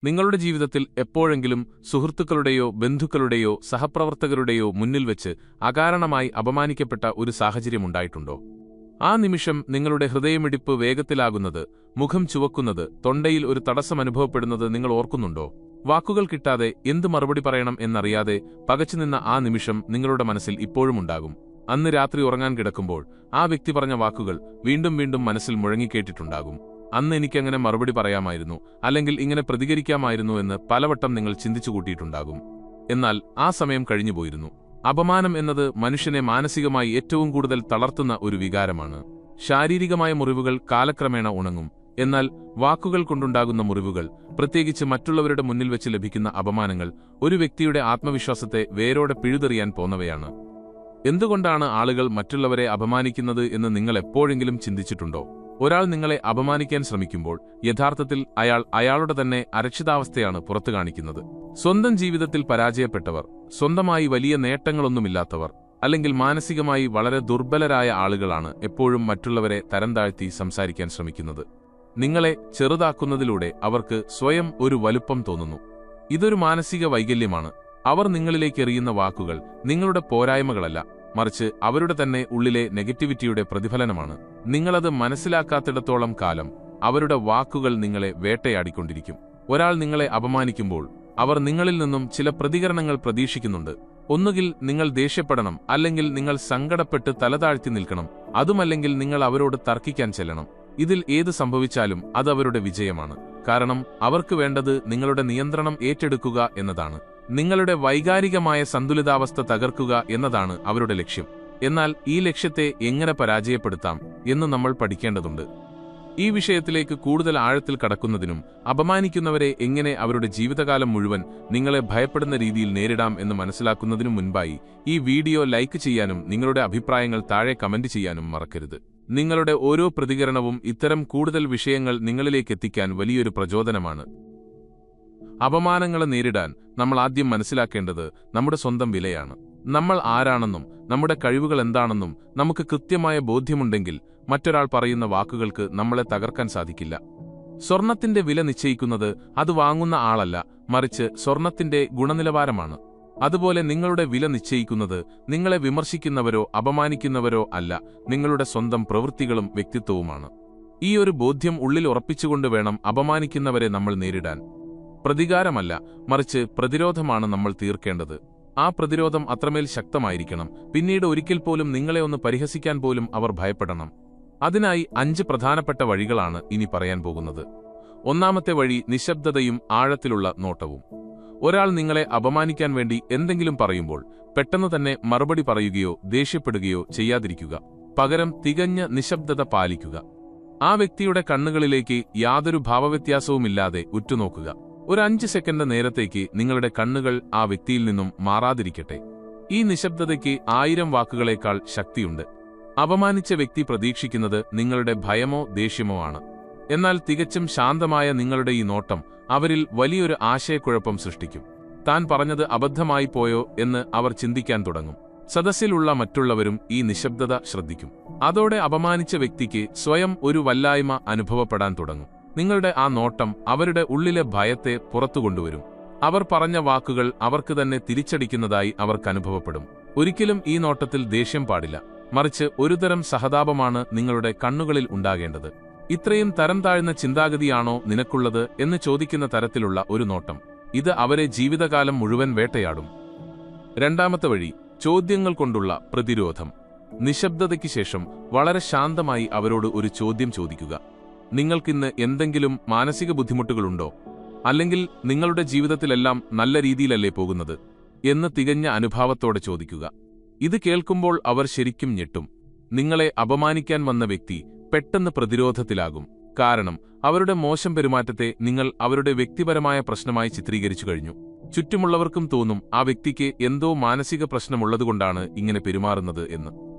നിങ്ങളുടെ ജീവിതത്തിൽ എപ്പോഴെങ്കിലും സുഹൃത്തുക്കളുടെയോ ബന്ധുക്കളുടെയോ സഹപ്രവർത്തകരുടെയോ മുന്നിൽ വെച്ച് അകാരണമായി അപമാനിക്കപ്പെട്ട ഒരു സാഹചര്യമുണ്ടായിട്ടുണ്ടോ? ആ നിമിഷം നിങ്ങളുടെ ഹൃദയമിടിപ്പ് വേഗത്തിലാകുന്നത്, മുഖം ചുവക്കുന്നത്, തൊണ്ടയിൽ ഒരു തടസ്സം അനുഭവപ്പെടുന്നത് നിങ്ങൾ ഓർക്കുന്നുണ്ടോ? വാക്കുകൾ കിട്ടാതെ എന്ത് മറുപടി പറയണം എന്നറിയാതെ പകച്ചുനിന്ന ആ നിമിഷം നിങ്ങളുടെ മനസ്സിൽ ഇപ്പോഴുമുണ്ടാകും. അന്ന് രാത്രി ഉറങ്ങാൻ കിടക്കുമ്പോൾ ആ വ്യക്തി പറഞ്ഞ വാക്കുകൾ വീണ്ടും വീണ്ടും മനസ്സിൽ മുഴങ്ങിക്കേട്ടിട്ടുണ്ടാകും. അന്ന് എനിക്കങ്ങനെ മറുപടി പറയാമായിരുന്നു, അല്ലെങ്കിൽ ഇങ്ങനെ പ്രതികരിക്കാമായിരുന്നു എന്ന് പലവട്ടം നിങ്ങൾ ചിന്തിച്ചുകൂട്ടിയിട്ടുണ്ടാകും. എന്നാൽ ആ സമയം കഴിഞ്ഞുപോയിരുന്നു. അപമാനം എന്നത് മനുഷ്യനെ മാനസികമായി ഏറ്റവും കൂടുതൽ തളർത്തുന്ന ഒരു വികാരമാണ്. ശാരീരികമായ മുറിവുകൾ കാലക്രമേണ ഉണങ്ങും. എന്നാൽ വാക്കുകൾ കൊണ്ടുണ്ടാകുന്ന മുറിവുകൾ, പ്രത്യേകിച്ച് മറ്റുള്ളവരുടെ മുന്നിൽ വെച്ച് ലഭിക്കുന്ന അപമാനങ്ങൾ, ഒരു വ്യക്തിയുടെ ആത്മവിശ്വാസത്തെ വേരോടെ പിഴുതെറിയാൻ പോന്നവയാണ്. എന്തുകൊണ്ടാണ് ആളുകൾ മറ്റുള്ളവരെ അപമാനിക്കുന്നത് എന്ന് നിങ്ങൾ എപ്പോഴെങ്കിലും ചിന്തിച്ചിട്ടുണ്ടോ? ഒരാൾ നിങ്ങളെ അപമാനിക്കാൻ ശ്രമിക്കുമ്പോൾ യഥാർത്ഥത്തിൽ അയാളുടെ തന്നെ അരക്ഷിതാവസ്ഥയാണ് പുറത്തു കാണിക്കുന്നത്. സ്വന്തം ജീവിതത്തിൽ പരാജയപ്പെട്ടവർ, സ്വന്തമായി വലിയ നേട്ടങ്ങളൊന്നുമില്ലാത്തവർ, അല്ലെങ്കിൽ മാനസികമായി വളരെ ദുർബലരായ ആളുകളാണ് എപ്പോഴും മറ്റുള്ളവരെ തരംതാഴ്ത്തി സംസാരിക്കാൻ ശ്രമിക്കുന്നത്. നിങ്ങളെ ചെറുതാക്കുന്നതിലൂടെ അവർക്ക് സ്വയം ഒരു വലുപ്പം തോന്നുന്നു. ഇതൊരു മാനസിക വൈകല്യമാണ്. അവർ നിങ്ങളിലേക്ക് എറിയുന്ന വാക്കുകൾ നിങ്ങളുടെ പോരായ്മകളല്ല, മറിച്ച് അവരുടെ തന്നെ ഉള്ളിലെ നെഗറ്റിവിറ്റിയുടെ പ്രതിഫലനമാണ്. നിങ്ങളത് മനസ്സിലാക്കാത്തിടത്തോളം കാലം അവരുടെ വാക്കുകൾ നിങ്ങളെ വേട്ടയാടിക്കൊണ്ടിരിക്കും. ഒരാൾ നിങ്ങളെ അപമാനിക്കുമ്പോൾ അവർ നിങ്ങളിൽ നിന്നും ചില പ്രതികരണങ്ങൾ പ്രതീക്ഷിക്കുന്നുണ്ട്. ഒന്നുകിൽ നിങ്ങൾ ദേഷ്യപ്പെടണം, അല്ലെങ്കിൽ നിങ്ങൾ സങ്കടപ്പെട്ട് തലതാഴ്ത്തി നിൽക്കണം, അതുമല്ലെങ്കിൽ നിങ്ങൾ അവരോട് തർക്കിക്കാൻ ചെല്ലണം. ഇതിൽ ഏത് സംഭവിച്ചാലും അത് അവരുടെ വിജയമാണ്. കാരണം അവർക്ക് വേണ്ടത് നിങ്ങളുടെ നിയന്ത്രണം ഏറ്റെടുക്കുക എന്നതാണ്. നിങ്ങളുടെ വൈകാരികമായ സന്തുലിതാവസ്ഥ തകർക്കുക എന്നതാണ് അവരുടെ ലക്ഷ്യം. എന്നാൽ ഈ ലക്ഷ്യത്തെ എങ്ങനെ പരാജയപ്പെടുത്താം എന്ന് നമ്മൾ പഠിക്കേണ്ടതുണ്ട്. ഈ വിഷയത്തിലേക്ക് കൂടുതൽ ആഴത്തിൽ കടക്കുന്നതിനും അപമാനിക്കുന്നവരെ എങ്ങനെ അവരുടെ ജീവിതകാലം മുഴുവൻ നിങ്ങളെ ഭയപ്പെടുന്ന രീതിയിൽ നേരിടാം എന്ന് മനസ്സിലാക്കുന്നതിനും മുൻപായി ഈ വീഡിയോ ലൈക്ക് ചെയ്യാനും നിങ്ങളുടെ അഭിപ്രായങ്ങൾ താഴെ കമന്റ് ചെയ്യാനും മറക്കരുത്. നിങ്ങളുടെ ഓരോ പ്രതികരണവും ഇത്തരം കൂടുതൽ വിഷയങ്ങൾ നിങ്ങളിലേക്ക് എത്തിക്കാൻ വലിയൊരു പ്രചോദനമാണ്. അപമാനങ്ങളെ നേരിടാൻ നമ്മൾ ആദ്യം മനസ്സിലാക്കേണ്ടത് നമ്മുടെ സ്വന്തം വിലയാണ്. നമ്മൾ ആരാണെന്നും നമ്മുടെ കഴിവുകൾ എന്താണെന്നും നമുക്ക് കൃത്യമായ ബോധ്യമുണ്ടെങ്കിൽ മറ്റൊരാൾ പറയുന്ന വാക്കുകൾക്ക് നമ്മളെ തകർക്കാൻ സാധിക്കില്ല. സ്വർണത്തിന്റെ വില നിശ്ചയിക്കുന്നത് അത് വാങ്ങുന്ന ആളല്ല, മറിച്ച് സ്വർണത്തിന്റെ ഗുണനിലവാരമാണ്. അതുപോലെ നിങ്ങളുടെ വില നിശ്ചയിക്കുന്നത് നിങ്ങളെ വിമർശിക്കുന്നവരോ അപമാനിക്കുന്നവരോ അല്ല, നിങ്ങളുടെ സ്വന്തം പ്രവൃത്തികളും വ്യക്തിത്വവുമാണ്. ഈ ഒരു ബോധ്യം ഉള്ളിൽ ഉറപ്പിച്ചുകൊണ്ട് വേണം അപമാനിക്കുന്നവരെ നമ്മൾ നേരിടാൻ. പ്രതികാരമല്ല, മറിച്ച് പ്രതിരോധമാണ് നമ്മൾ തീർക്കേണ്ടത്. ആ പ്രതിരോധം അത്രമേൽ ശക്തമായിരിക്കണം, പിന്നീട് ഒരിക്കൽ പോലും നിങ്ങളെ ഒന്ന് പരിഹസിക്കാൻ പോലും അവർ ഭയപ്പെടണം. അതിനായി 5 പ്രധാനപ്പെട്ട വഴികളാണ് ഇനി പറയാൻ പോകുന്നത്. ഒന്നാമത്തെ വഴി നിശബ്ദതയും ആഴത്തിലുള്ള നോട്ടവും. ഒരാൾ നിങ്ങളെ അപമാനിക്കാൻ വേണ്ടി എന്തെങ്കിലും പറയുമ്പോൾ പെട്ടെന്ന് തന്നെ മറുപടി പറയുകയോ ദേഷ്യപ്പെടുകയോ ചെയ്യാതിരിക്കുക. പകരം തികഞ്ഞ നിശബ്ദത പാലിക്കുക. ആ വ്യക്തിയുടെ കണ്ണുകളിലേക്ക് യാതൊരു ഭാവവ്യത്യാസവുമില്ലാതെ ഉറ്റുനോക്കുക. ഒരു 5 സെക്കൻഡ് നേരത്തേക്ക് നിങ്ങളുടെ കണ്ണുകൾ ആ വ്യക്തിയിൽ നിന്നും മാറാതിരിക്കട്ടെ. ഈ നിശബ്ദതയ്ക്ക് 1000 വാക്കുകളേക്കാൾ ശക്തിയുണ്ട്. അപമാനിച്ച വ്യക്തി പ്രതീക്ഷിക്കുന്നത് നിങ്ങളുടെ ഭയമോ ദേഷ്യമോ ആണ്. എന്നാൽ തികച്ചും ശാന്തമായ നിങ്ങളുടെ ഈ നോട്ടം അവരിൽ വലിയൊരു ആശയക്കുഴപ്പം സൃഷ്ടിക്കും. താൻ പറഞ്ഞത് അബദ്ധമായി പോയോ എന്ന് അവർ ചിന്തിക്കാൻ തുടങ്ങും. സദസ്സിലുള്ള മറ്റുള്ളവരും ഈ നിശബ്ദത ശ്രദ്ധിക്കും. അതോടെ അപമാനിച്ച വ്യക്തിക്ക് സ്വയം ഒരു വല്ലായ്മ അനുഭവപ്പെടാൻ തുടങ്ങും. നിങ്ങളുടെ ആ നോട്ടം അവരുടെ ഉള്ളിലെ ഭയത്തെ പുറത്തുകൊണ്ടുവരും. അവർ പറഞ്ഞ വാക്കുകൾ അവർക്ക് തന്നെ തിരിച്ചടിക്കുന്നതായി അവർക്ക് അനുഭവപ്പെടും. ഒരിക്കലും ഈ നോട്ടത്തിൽ ദേഷ്യം പാടില്ല, മറിച്ച് ഒരുതരം സഹതാപമാണ് നിങ്ങളുടെ കണ്ണുകളിൽ ഉണ്ടാകേണ്ടത്. ഇത്രയും തരം താഴ്ന്ന ചിന്താഗതിയാണോ നിനക്കുള്ളത് എന്ന് ചോദിക്കുന്ന തരത്തിലുള്ള ഒരു നോട്ടം. ഇത് അവരെ ജീവിതകാലം മുഴുവൻ വേട്ടയാടും. രണ്ടാമത്തെ വഴി ചോദ്യങ്ങൾ കൊണ്ടുള്ള പ്രതിരോധം. നിശബ്ദതയ്ക്ക് ശേഷം വളരെ ശാന്തമായി അവരോട് ഒരു ചോദ്യം ചോദിക്കുക. നിങ്ങൾക്കിന്ന് എന്തെങ്കിലും മാനസിക ബുദ്ധിമുട്ടുകളുണ്ടോ? അല്ലെങ്കിൽ നിങ്ങളുടെ ജീവിതത്തിലെല്ലാം നല്ല രീതിയിലല്ലേ പോകുന്നത് എന്ന് തികഞ്ഞ അനുഭാവത്തോടെ ചോദിക്കുക. ഇത് കേൾക്കുമ്പോൾ അവർ ശരിക്കും ഞെട്ടും. നിങ്ങളെ അപമാനിക്കാൻ വന്ന വ്യക്തി പെട്ടെന്ന് പ്രതിരോധത്തിലാകും. കാരണം അവരുടെ മോശം പെരുമാറ്റത്തെ നിങ്ങൾ അവരുടെ വ്യക്തിപരമായ പ്രശ്നമായി ചിത്രീകരിച്ചു കഴിഞ്ഞു. ചുറ്റുമുള്ളവർക്കും തോന്നും ആ വ്യക്തിക്ക് എന്തോ മാനസിക പ്രശ്നമുള്ളതുകൊണ്ടാണ് ഇങ്ങനെ പെരുമാറുന്നത് എന്ന്.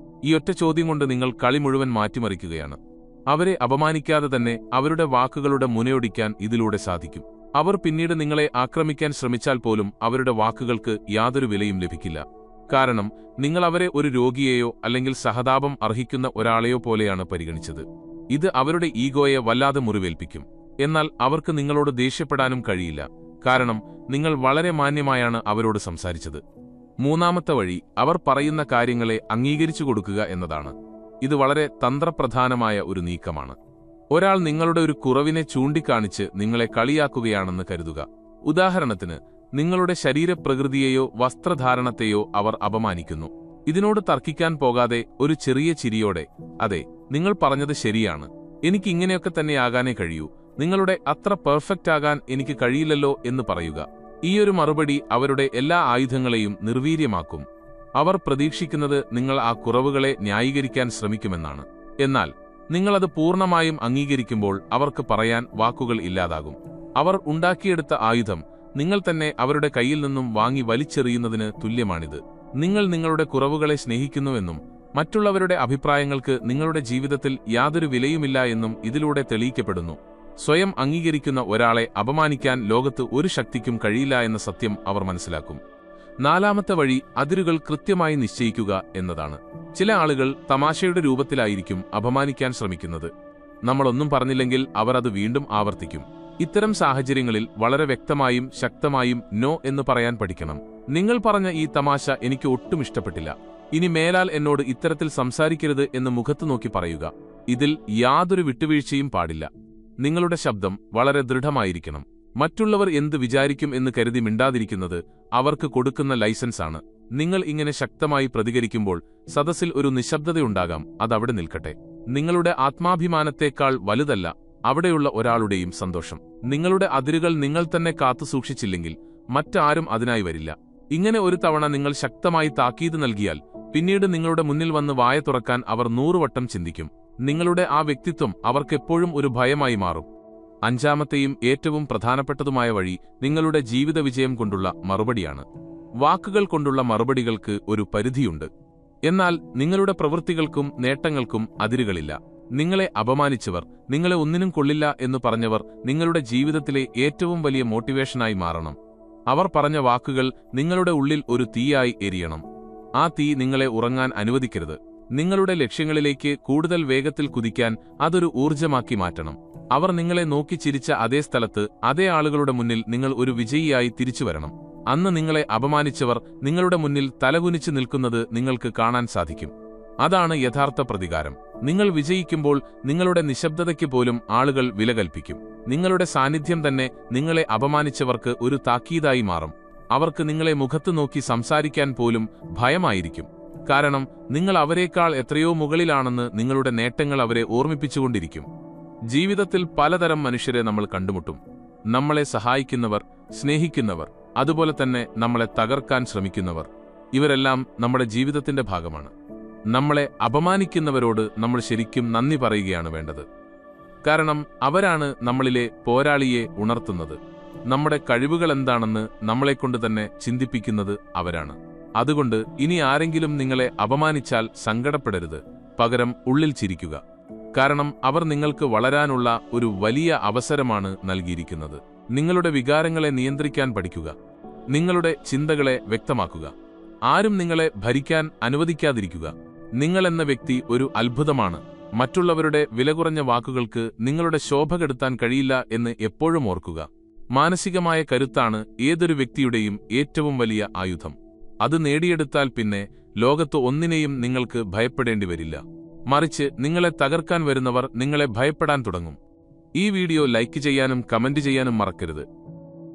ഈ ഒറ്റ ചോദ്യം കൊണ്ട് നിങ്ങൾ കളി മുഴുവൻ മാറ്റിമറിക്കുകയാണ്. അവരെ അപമാനിക്കാതെ തന്നെ അവരുടെ വാക്കുകളുടെ മുനയൊടിക്കാൻ ഇതിലൂടെ സാധിക്കും. അവർ പിന്നീട് നിങ്ങളെ ആക്രമിക്കാൻ ശ്രമിച്ചാൽ പോലും അവരുടെ വാക്കുകൾക്ക് യാതൊരു വിലയും ലഭിക്കില്ല. കാരണം നിങ്ങൾ അവരെ ഒരു രോഗിയെയോ അല്ലെങ്കിൽ സഹതാപം അർഹിക്കുന്ന ഒരാളെയോ പോലെയാണ് പരിഗണിച്ചത്. ഇത് അവരുടെ ഈഗോയെ വല്ലാതെ മുറിവേൽപ്പിക്കും. എന്നാൽ അവർക്ക് നിങ്ങളോട് ദേഷ്യപ്പെടാനും കഴിയില്ല, കാരണം നിങ്ങൾ വളരെ മാന്യമായാണ് അവരോട് സംസാരിച്ചത്. മൂന്നാമത്തെ വഴി അവർ പറയുന്ന കാര്യങ്ങളെ അംഗീകരിച്ചു കൊടുക്കുക എന്നതാണ്. ഇത് വളരെ തന്ത്രപ്രധാനമായ ഒരു നീക്കമാണ്. ഒരാൾ നിങ്ങളുടെ ഒരു കുറവിനെ ചൂണ്ടിക്കാണിച്ച് നിങ്ങളെ കളിയാക്കുകയാണെന്ന് കരുതുക. ഉദാഹരണത്തിന്, നിങ്ങളുടെ ശരീരപ്രകൃതിയെയോ വസ്ത്രധാരണത്തെയോ അവർ അപമാനിക്കുന്നു. ഇതിനോട് തർക്കിക്കാൻ പോകാതെ ഒരു ചെറിയ ചിരിയോടെ, അതെ, നിങ്ങൾ പറഞ്ഞത് ശരിയാണ്, എനിക്ക് ഇങ്ങനെയൊക്കെ തന്നെയാകാനേ കഴിയൂ, നിങ്ങളുടെ അത്ര പെർഫെക്റ്റ് ആകാൻ എനിക്ക് കഴിയില്ലല്ലോ എന്ന് പറയുക. ഈയൊരു മറുപടി അവരുടെ എല്ലാ ആയുധങ്ങളെയും നിർവീര്യമാക്കും. അവർ പ്രതീക്ഷിക്കുന്നത് നിങ്ങൾ ആ കുറവുകളെ ന്യായീകരിക്കാൻ ശ്രമിക്കുമെന്നാണ്. എന്നാൽ നിങ്ങളത് പൂർണ്ണമായും അംഗീകരിക്കുമ്പോൾ അവർക്ക് പറയാൻ വാക്കുകൾ ഇല്ലാതാകും. അവർ ഉണ്ടാക്കിയെടുത്ത ആയുധം നിങ്ങൾ തന്നെ അവരുടെ കയ്യിൽ നിന്നും വാങ്ങി വലിച്ചെറിയുന്നതിന് തുല്യമാണിത്. നിങ്ങൾ നിങ്ങളുടെ കുറവുകളെ സ്നേഹിക്കുന്നുവെന്നും മറ്റുള്ളവരുടെ അഭിപ്രായങ്ങൾക്ക് നിങ്ങളുടെ ജീവിതത്തിൽ യാതൊരു വിലയുമില്ല എന്നും ഇതിലൂടെ തെളിയിക്കപ്പെടുന്നു. സ്വയം അംഗീകരിക്കുന്ന ഒരാളെ അപമാനിക്കാൻ ലോകത്ത് ഒരു ശക്തിക്കും കഴിയില്ല എന്ന സത്യം അവർ മനസ്സിലാക്കും. നാലാമത്തെ വഴി അതിരുകൾ കൃത്യമായി നിശ്ചയിക്കുക എന്നതാണ്. ചില ആളുകൾ തമാശയുടെ രൂപത്തിലായിരിക്കും അപമാനിക്കാൻ ശ്രമിക്കുന്നത്. നമ്മളൊന്നും പറഞ്ഞില്ലെങ്കിൽ അവർ അത് വീണ്ടും ആവർത്തിക്കും. ഇത്തരം സാഹചര്യങ്ങളിൽ വളരെ വ്യക്തമായും ശക്തമായും നോ എന്ന് പറയാൻ പഠിക്കണം. നിങ്ങൾ പറഞ്ഞ ഈ തമാശ എനിക്ക് ഒട്ടും ഇഷ്ടപ്പെട്ടില്ല, ഇനി മേലാൽ എന്നോട് ഇത്തരത്തിൽ സംസാരിക്കരുത് എന്ന് മുഖത്ത് നോക്കി പറയുക. ഇതിൽ യാതൊരു വിട്ടുവീഴ്ചയും പാടില്ല. നിങ്ങളുടെ ശബ്ദം വളരെ ദൃഢമായിരിക്കണം. മറ്റുള്ളവർ എന്ത് വിചാരിക്കും എന്ന് കരുതി മിണ്ടാതിരിക്കുന്നത് അവർക്ക് കൊടുക്കുന്ന ലൈസൻസാണ്. നിങ്ങൾ ഇങ്ങനെ ശക്തമായി പ്രതികരിക്കുമ്പോൾ സദസ്സിൽ ഒരു നിശബ്ദതയുണ്ടാകാം. അതവിടെ നിൽക്കട്ടെ. നിങ്ങളുടെ ആത്മാഭിമാനത്തേക്കാൾ വലുതല്ല അവിടെയുള്ള ഒരാളുടെയും സന്തോഷം. നിങ്ങളുടെ അതിരുകൾ നിങ്ങൾ തന്നെ കാത്തുസൂക്ഷിച്ചില്ലെങ്കിൽ മറ്റാരും അതിനായി വരില്ല. ഇങ്ങനെ ഒരു തവണ നിങ്ങൾ ശക്തമായി താക്കീത് നൽകിയാൽ പിന്നീട് നിങ്ങളുടെ മുന്നിൽ വന്ന് വായ തുറക്കാൻ അവർ 100 വട്ടം ചിന്തിക്കും. നിങ്ങളുടെ ആ വ്യക്തിത്വം അവർക്കെപ്പോഴും ഒരു ഭയമായി മാറും. അഞ്ചാമത്തെയും ഏറ്റവും പ്രധാനപ്പെട്ടതുമായ വഴി നിങ്ങളുടെ ജീവിത വിജയം കൊണ്ടുള്ള മറുപടിയാണ്. വാക്കുകൾ കൊണ്ടുള്ള മറുപടികൾക്ക് ഒരു പരിധിയുണ്ട്. എന്നാൽ നിങ്ങളുടെ പ്രവൃത്തികൾക്കും നേട്ടങ്ങൾക്കും അതിരുകളില്ല. നിങ്ങളെ അപമാനിച്ചവർ, നിങ്ങളെ ഒന്നിനും കൊള്ളില്ല എന്നു പറഞ്ഞവർ നിങ്ങളുടെ ജീവിതത്തിലെ ഏറ്റവും വലിയ മോട്ടിവേഷനായി മാറണം. അവർ പറഞ്ഞ വാക്കുകൾ നിങ്ങളുടെ ഉള്ളിൽ ഒരു തീയായി എരിയണം. ആ തീ നിങ്ങളെ ഉറങ്ങാൻ അനുവദിക്കരുത്. നിങ്ങളുടെ ലക്ഷ്യങ്ങളിലേക്ക് കൂടുതൽ വേഗത്തിൽ കുതിക്കാൻ അതൊരു ഊർജ്ജമാക്കി മാറ്റണം. അവർ നിങ്ങളെ നോക്കി ചിരിച്ച അതേ സ്ഥലത്ത് അതേ ആളുകളുടെ മുന്നിൽ നിങ്ങൾ ഒരു വിജയിയായി തിരിച്ചുവരണം. അന്ന് നിങ്ങളെ അപമാനിച്ചവർ നിങ്ങളുടെ മുന്നിൽ തലകുനിച്ച് നിൽക്കുന്നത് നിങ്ങൾക്ക് കാണാൻ സാധിക്കും. അതാണ് യഥാർത്ഥ പ്രതികാരം. നിങ്ങൾ വിജയിക്കുമ്പോൾ നിങ്ങളുടെ നിശബ്ദതയ്ക്ക് പോലും ആളുകൾ വില കൽപ്പിക്കും. നിങ്ങളുടെ സാന്നിധ്യം തന്നെ നിങ്ങളെ അപമാനിച്ചവർക്ക് ഒരു താക്കീതായി മാറും. അവർക്ക് നിങ്ങളെ മുഖത്ത് നോക്കി സംസാരിക്കാൻ പോലും ഭയമായിരിക്കും. കാരണം നിങ്ങൾ അവരെക്കാൾ എത്രയോ മുകളിലാണെന്ന് നിങ്ങളുടെ നേട്ടങ്ങൾ അവരെ ഓർമ്മിപ്പിച്ചുകൊണ്ടിരിക്കും. ജീവിതത്തിൽ പലതരം മനുഷ്യരെ നമ്മൾ കണ്ടുമുട്ടും. നമ്മളെ സഹായിക്കുന്നവർ, സ്നേഹിക്കുന്നവർ, അതുപോലെ തന്നെ നമ്മളെ തകർക്കാൻ ശ്രമിക്കുന്നവർ. ഇവരെല്ലാം നമ്മുടെ ജീവിതത്തിന്റെ ഭാഗമാണ്. നമ്മളെ അപമാനിക്കുന്നവരോട് നമ്മൾ ശരിക്കും നന്ദി പറയുകയാണ് വേണ്ടത്. കാരണം അവരാണ് നമ്മളിലെ പോരാളിയെ ഉണർത്തുന്നത്. നമ്മുടെ കഴിവുകൾ എന്താണെന്ന് നമ്മളെക്കൊണ്ട് തന്നെ ചിന്തിപ്പിക്കുന്നത് അവരാണ്. അതുകൊണ്ട് ഇനി ആരെങ്കിലും നിങ്ങളെ അപമാനിച്ചാൽ സങ്കടപ്പെടരുത്. പകരം ഉള്ളിൽ ചിരിക്കുക. കാരണം അവർ നിങ്ങൾക്ക് വളരാനുള്ള ഒരു വലിയ അവസരമാണ് നൽകിയിരിക്കുന്നത്. നിങ്ങളുടെ വികാരങ്ങളെ നിയന്ത്രിക്കാൻ പഠിക്കുക. നിങ്ങളുടെ ചിന്തകളെ വ്യക്തമാക്കുക. ആരും നിങ്ങളെ ഭരിക്കാൻ അനുവദിക്കാതിരിക്കുക. നിങ്ങളെന്ന വ്യക്തി ഒരു അത്ഭുതമാണ്. മറ്റുള്ളവരുടെ വിലകുറഞ്ഞ വാക്കുകൾക്ക് നിങ്ങളുടെ ശോഭ കെടുത്താൻ കഴിയില്ല എന്ന് എപ്പോഴും ഓർക്കുക. മാനസികമായ കരുത്താണ് ഏതൊരു വ്യക്തിയുടെയും ഏറ്റവും വലിയ ആയുധം. അത് നേടിയെടുത്താൽ പിന്നെ ലോകത്ത് ഒന്നിനെയും നിങ്ങൾക്ക് ഭയപ്പെടേണ്ടി വരില്ല. മറിച്ച് നിങ്ങളെ തകർക്കാൻ വരുന്നവർ നിങ്ങളെ ഭയപ്പെടാൻ തുടങ്ങും. ഈ വീഡിയോ ലൈക്ക് ചെയ്യാനും കമന്റ് ചെയ്യാനും മറക്കരുത്.